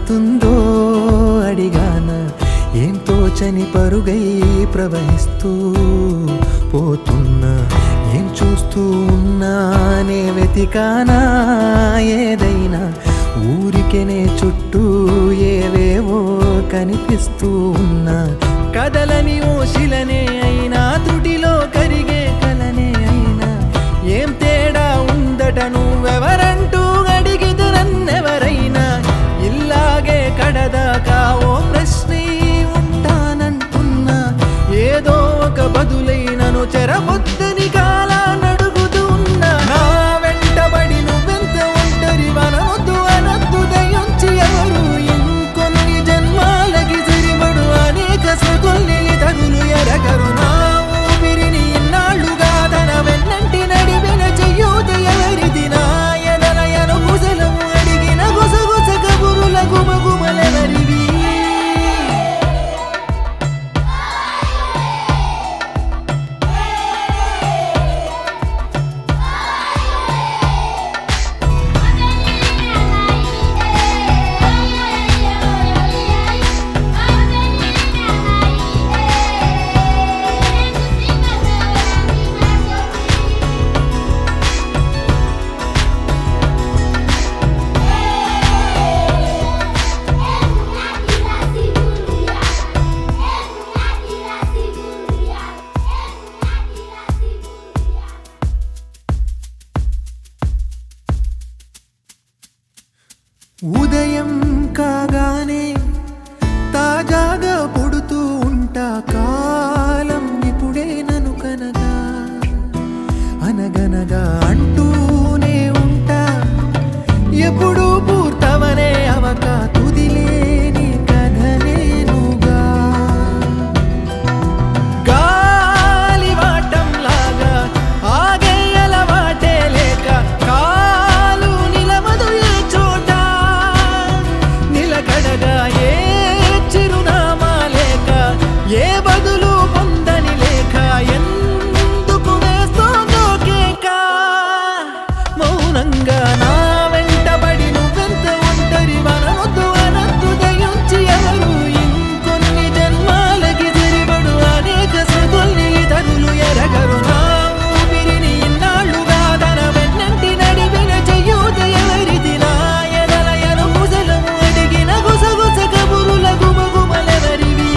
పడుతుందో అడిగాన ఏం తోచని పరుగై ప్రవహిస్తూ పోతున్నా ఏం చూస్తూ ఉన్నానే వెతికానా ఏదైనా ఊరికెనే చుట్టూ ఏవేవో కనిపిస్తూ ఉన్నా కదలని ఓశిలనే అయినా తుడిలో కరిగే కలనే అయినా ఏం తేడా ఉందట నువ్వెవరంటూ అడిగితే నన్నెవరైనా ఇల్లాగే కడదాకా ఓ ప్రశ్నే ఉంటానంటున్నా ఏదో ఒక బదులైనను చెరబొద్దని కాలా నడుగుతూ ఉన్నా నా వెంటబడి నువ్వెంత ఒంటరి వనవద్దు అనద్దు దయించి ఎవరు ఇంకొన్ని జన్మాలకి సరిపడు అనేక సృతుల్ని తగులు ఎరగరు నా ఊపిరిని ఇన్నాళ్ళుగా తన వెన్నంటి నడిపిన చెయ్యూత ఎవరిది నా ఎదలయను గుసలము అడిగిన గుసగుస కబురుల గుమగుమలెవరివి ఉదయం కాగానే తాజాగా పుడుతూ ఉంటా కాలం ఇప్పుడే నను కనగా అనగనగా అంటూనే ఉంటా ఎప్పుడూ పూర్తవనే అవక తుదిలేని కథనేనుగా గాలివాటంలాగా ఆగే అలవాటే లేక కాలు నిలవదు ఏ చోట నిలకడగా ఏ చిరునామా లేక ఏ బదులు పొందని లేక ఎందుకు వేస్తోందో కేక మౌనంగా నా వెంటబడి నువ్వెంత ఒంటరి వనవద్దు అనద్దు దయించి ఎవరు ఇంకొన్ని జన్మాలకి సరిపడు అనేక సృతుల్ని తగులు ఎరగరు నా ఊపిరిని ఇన్నాళ్ళుగా తన వెన్నంటి నడిపిన చెయ్యూత ఎవరిది నా ఎదలయను గుసలము అడిగిన గుసగుస కబురుల గుమగుమలెవరివి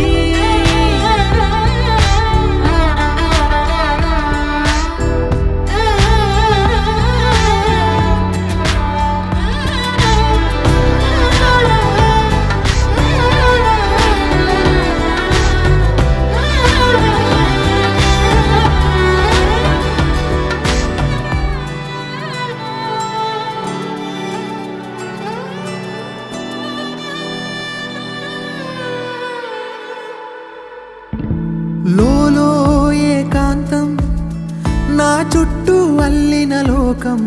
లోలో ఏకాంతం నా చుట్టూ అల్లిన లోకం